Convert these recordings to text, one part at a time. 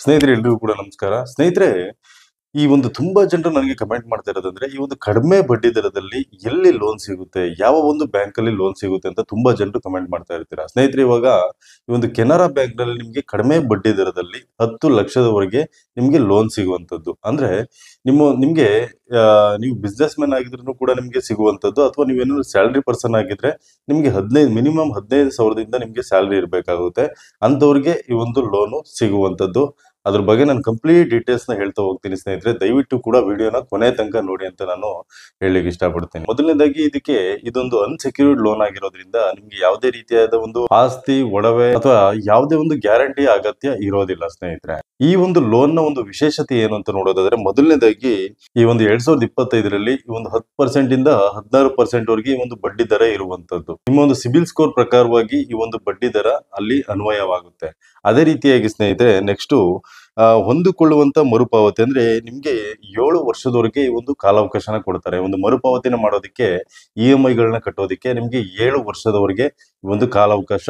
ಸ್ನೇಹಿತರೆ ಎಲ್ರಿಗೂ ಕೂಡ ನಮಸ್ಕಾರ. ಸ್ನೇಹಿತರೆ, ಈ ಒಂದು ತುಂಬಾ ಜನರು ನನಗೆ ಕಮೆಂಟ್ ಮಾಡ್ತಾ ಇರೋದಂದ್ರೆ, ಈ ಒಂದು ಕಡಿಮೆ ಬಡ್ಡಿ ದರದಲ್ಲಿ ಎಲ್ಲಿ ಲೋನ್ ಸಿಗುತ್ತೆ, ಯಾವ ಒಂದು ಬ್ಯಾಂಕ್ ಅಲ್ಲಿ ಲೋನ್ ಸಿಗುತ್ತೆ ಅಂತ ತುಂಬಾ ಜನರು ಕಮೆಂಟ್ ಮಾಡ್ತಾ ಇರ್ತೀರಾ. ಸ್ನೇಹಿತರೆ, ಇವಾಗ ಈ ಒಂದು ಕೆನರಾ ಬ್ಯಾಂಕ್ ನಲ್ಲಿ ನಿಮಗೆ ಕಡಿಮೆ ಬಡ್ಡಿ ದರದಲ್ಲಿ 10 ಲಕ್ಷದವರೆಗೆ ನಿಮ್ಗೆ ಲೋನ್ ಸಿಗುವಂತದ್ದು. ಅಂದ್ರೆ ನಿಮ್ಗೆ ನೀವು ಬಿಸ್ನೆಸ್ ಮ್ಯಾನ್ ಆಗಿದ್ರು ಕೂಡ ನಿಮ್ಗೆ ಸಿಗುವಂತದ್ದು, ಅಥವಾ ನೀವೇನಾದ್ರು ಸ್ಯಾಲರಿ ಪರ್ಸನ್ ಆಗಿದ್ರೆ ನಿಮ್ಗೆ ಮಿನಿಮಮ್ 15,000ದಿಂದ ನಿಮ್ಗೆ ಸ್ಯಾಲರಿ ಇರಬೇಕಾಗುತ್ತೆ. ಅಂತವ್ರಿಗೆ ಈ ಒಂದು ಲೋನು ಸಿಗುವಂತದ್ದು. ಅದ್ರ ಬಗ್ಗೆ ನಾನು ಕಂಪ್ಲೀಟ್ ಡೀಟೇಲ್ಸ್ ನ ಹೇಳ್ತಾ ಹೋಗ್ತೀನಿ ಸ್ನೇಹಿತರೆ. ದಯವಿಟ್ಟು ಕೂಡ ವಿಡಿಯೋನ ಕೊನೆ ತನಕ ನೋಡಿ ಅಂತ ನಾನು ಹೇಳಲಿಕ್ಕೆ ಇಷ್ಟಪಡ್ತೀನಿ. ಮೊದಲನೇದಾಗಿ ಇದೊಂದು ಅನ್ಸೆಕ್ಯೂರ್ಡ್ ಲೋನ್ ಆಗಿರೋದ್ರಿಂದ ನಿಮ್ಗೆ ಯಾವುದೇ ರೀತಿಯಾದ ಒಂದು ಆಸ್ತಿ, ಒಡವೆ ಅಥವಾ ಯಾವುದೇ ಒಂದು ಗ್ಯಾರಂಟಿ ಅಗತ್ಯ ಇರೋದಿಲ್ಲ ಸ್ನೇಹಿತರೆ. ಈ ಒಂದು ಲೋನ್ ನ ಒಂದು ವಿಶೇಷತೆ ಏನು ಅಂತ ನೋಡೋದಾದ್ರೆ, ಮೊದಲನೇದಾಗಿ ಈ ಒಂದು 2025ರಲ್ಲಿ ಈ ಒಂದು 10% ಇಂದ 16% ವರೆಗೆ ಈ ಒಂದು ಬಡ್ಡಿ ದರ ಇರುವಂತದ್ದು. ನಿಮ್ಮ ಒಂದು ಸಿಬಿಲ್ ಸ್ಕೋರ್ ಪ್ರಕಾರವಾಗಿ ಈ ಒಂದು ಬಡ್ಡಿ ದರ ಅಲ್ಲಿ ಅನ್ವಯವಾಗುತ್ತೆ. ಅದೇ ರೀತಿಯಾಗಿ ಸ್ನೇಹಿತರೆ, ನೆಕ್ಸ್ಟ್ ಹೊಂದಿಕೊಳ್ಳುವಂತ ಮರುಪಾವತಿ ಅಂದ್ರೆ ನಿಮ್ಗೆ 7 ವರ್ಷದವರೆಗೆ ಈ ಒಂದು ಕಾಲಾವಕಾಶನ ಕೊಡ್ತಾರೆ. ಒಂದು ಮರುಪಾವತಿನ ಮಾಡೋದಕ್ಕೆ, EMI ಗಳನ್ನ ಕಟ್ಟೋದಕ್ಕೆ ನಿಮ್ಗೆ 7 ವರ್ಷದವರೆಗೆ ಒಂದು ಕಾಲಾವಕಾಶ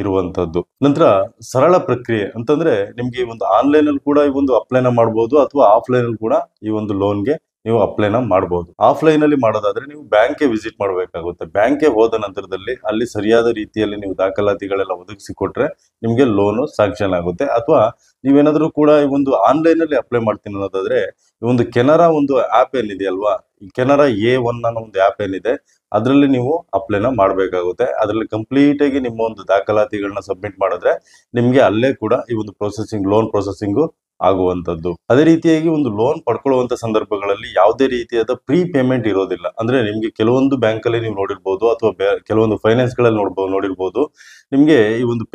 ಇರುವಂತದ್ದು. ನಂತರ ಸರಳ ಪ್ರಕ್ರಿಯೆ ಅಂತಂದ್ರೆ, ನಿಮ್ಗೆ ಈ ಒಂದು ಆನ್ಲೈನ್ ಅಲ್ಲಿ ಕೂಡ ಈ ಒಂದು ಅಪ್ಲೈನ ಮಾಡಬಹುದು, ಅಥವಾ ಆಫ್ಲೈನ್ ಅಲ್ಲಿ ಕೂಡ ಈ ಒಂದು ಲೋನ್ಗೆ ನೀವು ಅಪ್ಲೈನ ಮಾಡಬಹುದು. ಆಫ್ಲೈನ್ ಅಲ್ಲಿ ಮಾಡೋದಾದ್ರೆ ನೀವು ಬ್ಯಾಂಕ್ಗೆ ವಿಸಿಟ್ ಮಾಡಬೇಕಾಗುತ್ತೆ. ಬ್ಯಾಂಕ್ಗೆ ಹೋದ ನಂತರದಲ್ಲಿ ಅಲ್ಲಿ ಸರಿಯಾದ ರೀತಿಯಲ್ಲಿ ನೀವು ದಾಖಲಾತಿಗಳೆಲ್ಲ ಒದಗಿಸಿ ಕೊಟ್ರೆ ನಿಮ್ಗೆ ಲೋನು ಸ್ಯಾಂಕ್ಷನ್ ಆಗುತ್ತೆ. ಅಥವಾ ನೀವೇನಾದ್ರೂ ಕೂಡ ಈ ಒಂದು ಆನ್ಲೈನ್ ಅಲ್ಲಿ ಅಪ್ಲೈ ಮಾಡ್ತೀನಿ ಅನ್ನೋದಾದ್ರೆ, ಈ ಒಂದು ಕೆನರಾ ಒಂದು ಆಪ್ ಏನಿದೆಯಲ್ವಾ, ಈ ಕೆನರಾ A1 ಅನ್ನೋ ಒಂದು ಆಪ್ ಏನಿದೆ, ಅದರಲ್ಲಿ ನೀವು ಅಪ್ಲೈನ ಮಾಡಬೇಕಾಗುತ್ತೆ. ಅದರಲ್ಲಿ ಕಂಪ್ಲೀಟ್ ಆಗಿ ನಿಮ್ಮ ಒಂದು ದಾಖಲಾತಿಗಳನ್ನ ಸಬ್ಮಿಟ್ ಮಾಡಿದ್ರೆ ನಿಮ್ಗೆ ಅಲ್ಲೇ ಕೂಡ ಈ ಒಂದು ಲೋನ್ ಪ್ರೊಸೆಸಿಂಗ್ ಆಗುವಂತದ್ದು. ಅದೇ ರೀತಿಯಾಗಿ ಒಂದು ಲೋನ್ ಪಡ್ಕೊಳ್ಳುವಂತ ಸಂದರ್ಭಗಳಲ್ಲಿ ಯಾವುದೇ ರೀತಿಯಾದ ಪ್ರೀ ಪೇಮೆಂಟ್ ಇರೋದಿಲ್ಲ. ಅಂದ್ರೆ ನಿಮ್ಗೆ ಕೆಲವೊಂದು ಬ್ಯಾಂಕ್ ಅಲ್ಲಿ ನೀವು ನೋಡಿರ್ಬೋದು, ಅಥವಾ ಕೆಲವೊಂದು ಫೈನಾನ್ಸ್ ಗಳಲ್ಲಿ ನೋಡಿರ್ಬೋದು, ನಿಮ್ಗೆ ಈ ಒಂದು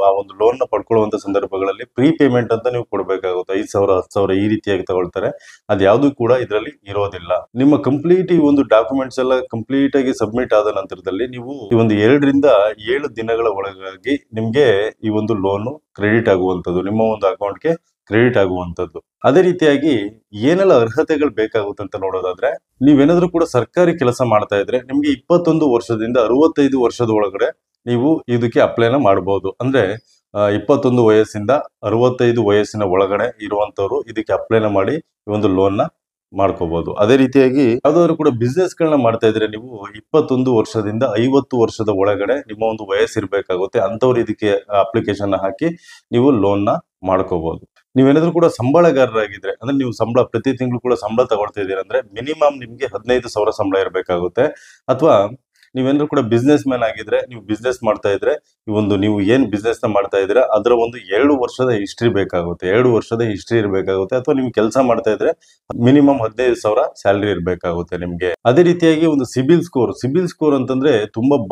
ಆ ಒಂದು ಲೋನ್ ನ ಪಡ್ಕೊಳ್ಳುವಂತ ಸಂದರ್ಭಗಳಲ್ಲಿ ಪ್ರೀ ಪೇಮೆಂಟ್ ಅಂತ ನೀವು ಕೊಡ್ಬೇಕಾಗುತ್ತೆ. 5,000 10,000 ಈ ರೀತಿಯಾಗಿ ತಗೊಳ್ತಾರೆ. ಅದ್ಯಾವುದು ಕೂಡ ಇದರಲ್ಲಿ ಇರೋದಿಲ್ಲ. ನಿಮ್ಮ ಕಂಪ್ಲೀಟ್ ಈ ಒಂದು ಡಾಕ್ಯುಮೆಂಟ್ಸ್ ಎಲ್ಲ ಕಂಪ್ಲೀಟ್ ಆಗಿ ಸಬ್ಮಿಟ್ ಆದ ನಂತರದಲ್ಲಿ ನೀವು ಈ ಒಂದು 2 ರಿಂದ 7 ದಿನಗಳ ಒಳಗಾಗಿ ನಿಮ್ಗೆ ಈ ಒಂದು ಲೋನ್ ಕ್ರೆಡಿಟ್ ಆಗುವಂತದ್ದು, ನಿಮ್ಮ ಒಂದು ಅಕೌಂಟ್ಗೆ ಕ್ರೆಡಿಟ್ ಆಗುವಂತದ್ದು. ಅದೇ ರೀತಿಯಾಗಿ ಏನೆಲ್ಲ ಅರ್ಹತೆಗಳು ಬೇಕಾಗುತ್ತೆ ಅಂತ ನೋಡೋದಾದ್ರೆ, ನೀವೇನಾದ್ರೂ ಕೂಡ ಸರ್ಕಾರಿ ಕೆಲಸ ಮಾಡ್ತಾ ಇದ್ರೆ ನಿಮ್ಗೆ 21 ವರ್ಷದಿಂದ 65 ವರ್ಷದ ಒಳಗಡೆ ನೀವು ಇದಕ್ಕೆ ಅಪ್ಲೈನ ಮಾಡಬಹುದು. ಅಂದ್ರೆ 21 ವಯಸ್ಸಿಂದ 65 ವಯಸ್ಸಿನ ಒಳಗಡೆ ಇರುವಂತವ್ರು ಇದಕ್ಕೆ ಅಪ್ಲೈನ ಮಾಡಿ ಈ ಒಂದು ಲೋನ್ ನ ಮಾಡ್ಕೋಬಹುದು. ಅದೇ ರೀತಿಯಾಗಿ ಯಾವ್ದಾದ್ರು ಕೂಡ ಬಿಸ್ನೆಸ್ ಗಳನ್ನ ಮಾಡ್ತಾ ಇದ್ರೆ ನೀವು 21 ವರ್ಷದಿಂದ 50 ವರ್ಷದ ಒಳಗಡೆ ನಿಮ್ಮ ಒಂದು ವಯಸ್ಸಿರ್ಬೇಕಾಗುತ್ತೆ. ಅಂತವ್ರು ಇದಕ್ಕೆ ಅಪ್ಲಿಕೇಶನ್ ಹಾಕಿ ನೀವು ಲೋನ್ ನ ಮಾಡ್ಕೋಬಹುದು. ನೀವೇನಾದ್ರೂ ಕೂಡ ಸಂಬಳಗಾರರಾಗಿದ್ರೆ, ಅಂದ್ರೆ ನೀವು ಪ್ರತಿ ತಿಂಗಳು ಕೂಡ ಸಂಬಳ ತಗೊಳ್ತಾ ಇದ್ದೀರಾ ಅಂದ್ರೆ ಮಿನಿಮಮ್ ನಿಮ್ಗೆ 15,000 ಸಂಬಳ ಇರಬೇಕಾಗುತ್ತೆ. ಅಥವಾ ನೀವೇನಾದ್ರೂ ಕೂಡ ಬಿಸ್ನೆಸ್ ಮ್ಯಾನ್ ಆಗಿದ್ರೆ, ನೀವು ಬಿಸ್ನೆಸ್ ಮಾಡ್ತಾ ಇದ್ರೆ, ನೀವು ಏನ್ ಬಿಸ್ನೆಸ್ ನ ಮಾಡ್ತಾ ಇದ್ರೆ ಅದರ ಒಂದು 2 ವರ್ಷದ ಹಿಸ್ಟ್ರಿ ಬೇಕಾಗುತ್ತೆ. 2 ವರ್ಷದ ಹಿಸ್ಟ್ರಿ ಇರಬೇಕಾಗುತ್ತೆ. ಅಥವಾ ನೀವು ಕೆಲಸ ಮಾಡ್ತಾ ಇದ್ರೆ ಮಿನಿಮಮ್ 15,000 ಸ್ಯಾಲರಿ ಇರಬೇಕಾಗುತ್ತೆ ನಿಮ್ಗೆ. ಅದೇ ರೀತಿಯಾಗಿ ಒಂದು ಸಿಬಿಲ್ ಸ್ಕೋರ್ ಅಂತಂದ್ರೆ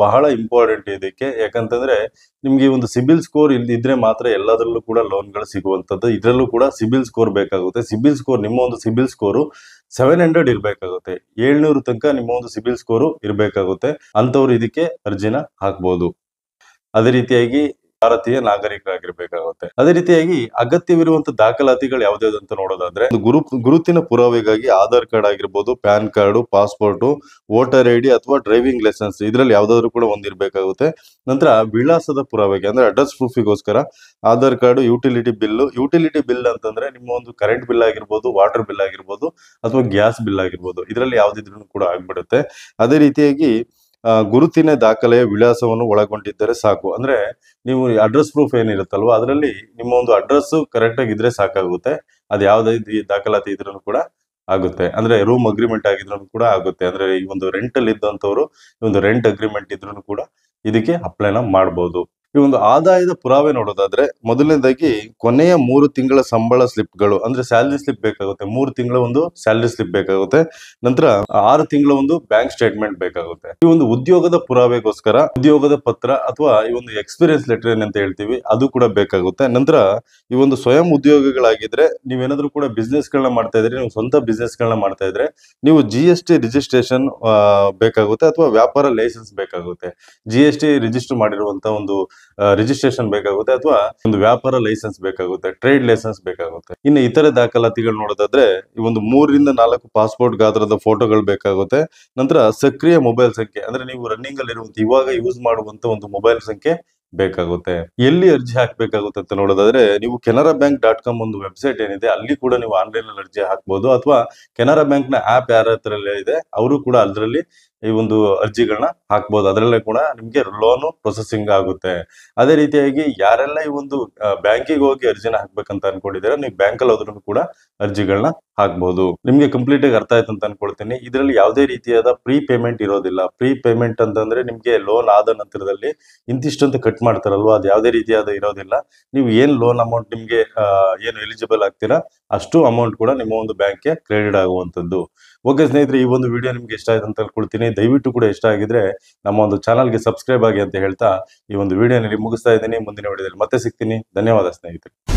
ಬಹಳ ಇಂಪಾರ್ಟೆಂಟ್ ಇದಕ್ಕೆ. ಯಾಕಂತಂದ್ರೆ ನಿಮ್ಗೆ ಒಂದು ಸಿಬಿಲ್ ಸ್ಕೋರ್ ಇದ್ರೆ ಮಾತ್ರ ಎಲ್ಲದರಲ್ಲೂ ಕೂಡ ಲೋನ್ ಗಳು ಸಿಗುವಂತದ್ದು. ಇದ್ರಲ್ಲೂ ಕೂಡ ಸಿಬಿಲ್ ಸ್ಕೋರ್ ಬೇಕಾಗುತ್ತೆ. ನಿಮ್ಮ ಒಂದು ಸಿಬಿಲ್ ಸ್ಕೋರು 700 ಇರ್ಬೇಕಾಗುತ್ತೆ. 700 ತನಕ ನಿಮ್ಮ ಒಂದು ಸಿಬಿಲ್ ಸ್ಕೋರು ಇರ್ಬೇಕಾಗುತ್ತೆ. ಅಂತವ್ರು ಇದಕ್ಕೆ ಅರ್ಜಿನ ಹಾಕ್ಬಹುದು. ಅದೇ ರೀತಿಯಾಗಿ ಭಾರತೀಯ ನಾಗರಿಕರಾಗಿರ್ಬೇಕಾಗುತ್ತೆ. ಅದೇ ರೀತಿಯಾಗಿ ಅಗತ್ಯವಿರುವಂತ ದಾಖಲಾತಿಗಳು ಯಾವ್ದಾವ್ದು ಅಂತ ನೋಡೋದಾದ್ರೆ, ಗುರುತಿನ ಪುರಾವೆಗಾಗಿ ಆಧಾರ್ ಕಾರ್ಡ್ ಆಗಿರ್ಬೋದು, PAN card, passport, voter ID ಅಥವಾ ಡ್ರೈವಿಂಗ್ ಲೈಸೆನ್ಸ್, ಇದ್ರಲ್ಲಿ ಯಾವ್ದಾದ್ರು ಕೂಡ ಒಂದಿರ್ಬೇಕಾಗುತ್ತೆ. ನಂತರ ವಿಳಾಸದ ಪುರಾವೆಗೆ ಅಂದ್ರೆ ಅಡ್ರೆಸ್ ಪ್ರೂಫಿಗೋಸ್ಕರ ಆಧಾರ್ ಕಾರ್ಡ್, ಯುಟಿಲಿಟಿ ಬಿಲ್ ಅಂತಂದ್ರೆ ನಿಮ್ಮ ಒಂದು ಕರೆಂಟ್ ಬಿಲ್ ಆಗಿರ್ಬೋದು, ವಾಟರ್ ಬಿಲ್ ಆಗಿರ್ಬೋದು, ಅಥವಾ ಗ್ಯಾಸ್ ಬಿಲ್ ಆಗಿರ್ಬೋದು, ಇದರಲ್ಲಿ ಯಾವ್ದಿದ್ರು ಕೂಡ ಆಗ್ಬಿಡುತ್ತೆ. ಅದೇ ರೀತಿಯಾಗಿ ಗುರುತಿನ ದಾಖಲೆಯ ವಿಳಾಸವನ್ನು ಒಳಗೊಂಡಿದ್ದರೆ ಸಾಕು. ಅಂದ್ರೆ ನೀವು ಅಡ್ರೆಸ್ ಪ್ರೂಫ್ ಏನಿರುತ್ತಲ್ವಾ, ಅದರಲ್ಲಿ ನಿಮ್ಮ ಒಂದು ಅಡ್ರೆಸ್ ಕರೆಕ್ಟ್ ಆಗಿದ್ರೆ ಸಾಕಾಗುತ್ತೆ. ಅದು ಯಾವ್ದೇ ದಾಖಲಾತಿ ಇದ್ರೂ ಕೂಡ ಆಗುತ್ತೆ. ಅಂದ್ರೆ ರೂಮ್ ಅಗ್ರಿಮೆಂಟ್ ಆಗಿದ್ರು ಕೂಡ ಆಗುತ್ತೆ. ಅಂದ್ರೆ ಈ ಒಂದು ರೆಂಟಲ್ ಇದ್ದಂತವ್ರು ಈ ಒಂದು ರೆಂಟ್ ಅಗ್ರಿಮೆಂಟ್ ಇದ್ರೂ ಕೂಡ ಇದಕ್ಕೆ ಅಪ್ಲೈನ ಮಾಡಬಹುದು. ಈ ಒಂದು ಆದಾಯದ ಪುರಾವೆ ನೋಡೋದಾದ್ರೆ, ಮೊದಲನೇದಾಗಿ ಕೊನೆಯ 3 ತಿಂಗಳ ಸಂಬಳ ಸ್ಲಿಪ್ಗಳು ಅಂದ್ರೆ ಸ್ಯಾಲರಿ ಸ್ಲಿಪ್ ಬೇಕಾಗುತ್ತೆ. 3 ತಿಂಗಳ ಒಂದು ಸ್ಯಾಲರಿ ಸ್ಲಿಪ್ ಬೇಕಾಗುತ್ತೆ. ನಂತರ 6 ತಿಂಗಳ ಒಂದು ಬ್ಯಾಂಕ್ ಸ್ಟೇಟ್ಮೆಂಟ್ ಬೇಕಾಗುತ್ತೆ. ಈ ಒಂದು ಉದ್ಯೋಗದ ಪುರಾವೆಗೋಸ್ಕರ ಉದ್ಯೋಗದ ಪತ್ರ ಅಥವಾ ಈ ಒಂದು ಎಕ್ಸ್ಪೀರಿಯನ್ಸ್ ಲೆಟರ್ ಏನಂತ ಹೇಳ್ತೀವಿ, ಅದು ಕೂಡ ಬೇಕಾಗುತ್ತೆ. ನಂತರ ಈ ಒಂದು ಸ್ವಯಂ ಉದ್ಯೋಗಗಳಾಗಿದ್ರೆ, ನೀವೇನಾದ್ರೂ ಕೂಡ ಬಿಸ್ನೆಸ್ ಗಳನ್ನ ಮಾಡ್ತಾ ಇದ್ರೆ, ನೀವು ಸ್ವಂತ ಬಿಸ್ನೆಸ್ ಗಳನ್ನ ಮಾಡ್ತಾ ಇದ್ರೆ, ನೀವು GST ರಿಜಿಸ್ಟ್ರೇಷನ್ ಬೇಕಾಗುತ್ತೆ, ಅಥವಾ ವ್ಯಾಪಾರ ಲೈಸೆನ್ಸ್ ಬೇಕಾಗುತ್ತೆ. GST ರಿಜಿಸ್ಟರ್ ಮಾಡಿರುವಂತ ಒಂದು ರಿಜಿಸ್ಟ್ರೇಷನ್ ಬೇಕಾಗುತ್ತೆ, ಅಥವಾ ಒಂದು ವ್ಯಾಪಾರ ಲೈಸೆನ್ಸ್ ಬೇಕಾಗುತ್ತೆ, ಟ್ರೇಡ್ ಲೈಸೆನ್ಸ್ ಬೇಕಾಗುತ್ತೆ. ಇನ್ನು ಇತರೆ ದಾಖಲಾತಿಗಳು ನೋಡೋದಾದ್ರೆ, ಈ ಒಂದು 3 ರಿಂದ 4 ಪಾಸ್ಪೋರ್ಟ್ ಗಾತ್ರದ ಫೋಟೋಗಳು ಬೇಕಾಗುತ್ತೆ. ನಂತರ ಸಕ್ರಿಯ ಮೊಬೈಲ್ ಸಂಖ್ಯೆ, ಅಂದ್ರೆ ನೀವು ರನ್ನಿಂಗ್ ಅಲ್ಲಿ ಇರುವಂತ ಇವಾಗ ಯೂಸ್ ಮಾಡುವಂತ ಒಂದು ಮೊಬೈಲ್ ಸಂಖ್ಯೆ ಬೇಕಾಗುತ್ತೆ. ಎಲ್ಲಿ ಅರ್ಜಿ ಹಾಕ್ಬೇಕಾಗುತ್ತೆ ಅಂತ ನೋಡೋದಾದ್ರೆ, ನೀವು canarabank.com ಒಂದು ವೆಬ್ಸೈಟ್ ಏನಿದೆ ಅಲ್ಲಿ ಕೂಡ ನೀವು ಆನ್ಲೈನ್ ಅಲ್ಲಿ ಅರ್ಜಿ ಹಾಕ್ಬೋದು, ಅಥವಾ ಕೆನರಾ ಬ್ಯಾಂಕ್ ನ ಆಪ್ ಯಾರ ಹತ್ರ ಇದೆ ಅವರು ಕೂಡ ಅದರಲ್ಲಿ ಈ ಒಂದು ಅರ್ಜಿಗಳನ್ನ ಹಾಕ್ಬೋದು. ಅದರಲ್ಲೇ ಕೂಡ ನಿಮ್ಗೆ ಲೋನ್ ಪ್ರೊಸೆಸಿಂಗ್ ಆಗುತ್ತೆ. ಅದೇ ರೀತಿಯಾಗಿ ಯಾರೆಲ್ಲ ಈ ಒಂದು ಬ್ಯಾಂಕಿಗೆ ಹೋಗಿ ಅರ್ಜಿನ ಹಾಕ್ಬೇಕಂತ ಅನ್ಕೊಂಡಿದ್ದೀರಾ, ನೀವು ಬ್ಯಾಂಕಲ್ಲಿ ಹೋದ್ರೂ ಕೂಡ ಅರ್ಜಿಗಳನ್ನ ಹಾಕ್ಬಹುದು. ನಿಮ್ಗೆ ಕಂಪ್ಲೀಟ್ ಆಗಿ ಅರ್ಥ ಆಯ್ತು ಅಂತ ಅನ್ಕೊಳ್ತೀನಿ. ಇದರಲ್ಲಿ ಯಾವುದೇ ರೀತಿಯಾದ ಪ್ರೀ ಪೇಮೆಂಟ್ ಇರೋದಿಲ್ಲ. ಪ್ರೀ ಪೇಮೆಂಟ್ ಅಂತಂದ್ರೆ ನಿಮ್ಗೆ ಲೋನ್ ಆದ ನಂತರದಲ್ಲಿ ಇಂತಿಷ್ಟು ಅಂತ ಕಟ್ ಮಾಡ್ತಾರಲ್ವಾ, ಅದು ಯಾವುದೇ ರೀತಿಯಾದ ಇರೋದಿಲ್ಲ. ನೀವು ಏನ್ ಲೋನ್ ಅಮೌಂಟ್ ನಿಮ್ಗೆ ಏನು ಎಲಿಜಿಬಲ್ ಆಗ್ತೀರಾ ಅಷ್ಟು ಅಮೌಂಟ್ ಕೂಡ ನಿಮ್ಮ ಒಂದು ಬ್ಯಾಂಕ್ಗೆ ಕ್ರೆಡಿಟ್ ಆಗುವಂತದ್ದು. ಓಕೆ ಸ್ನೇಹಿತರೆ, ಈ ಒಂದು ವಿಡಿಯೋ ನಿಮ್ಗೆ ಇಷ್ಟ ಆಯ್ತು ಅಂತ ಅನ್ಕೊಳ್ತೀನಿ. ದಯವಿಟ್ಟು ಕೂಡ ಇಷ್ಟ ಆಗಿದ್ರೆ ನಮ್ಮ ಒಂದು ಚಾನಲ್ಗೆ ಸಬ್ಸ್ಕ್ರೈಬ್ ಆಗಿ ಅಂತ ಹೇಳ್ತಾ ಈ ಒಂದು ವಿಡಿಯೋನಲ್ಲಿ ಮುಗಿಸ್ತಾ ಇದ್ದೀನಿ. ಮುಂದಿನ ವಿಡಿಯೋದಲ್ಲಿ ಮತ್ತೆ ಸಿಗ್ತೀನಿ. ಧನ್ಯವಾದ ಸ್ನೇಹಿತರೆ.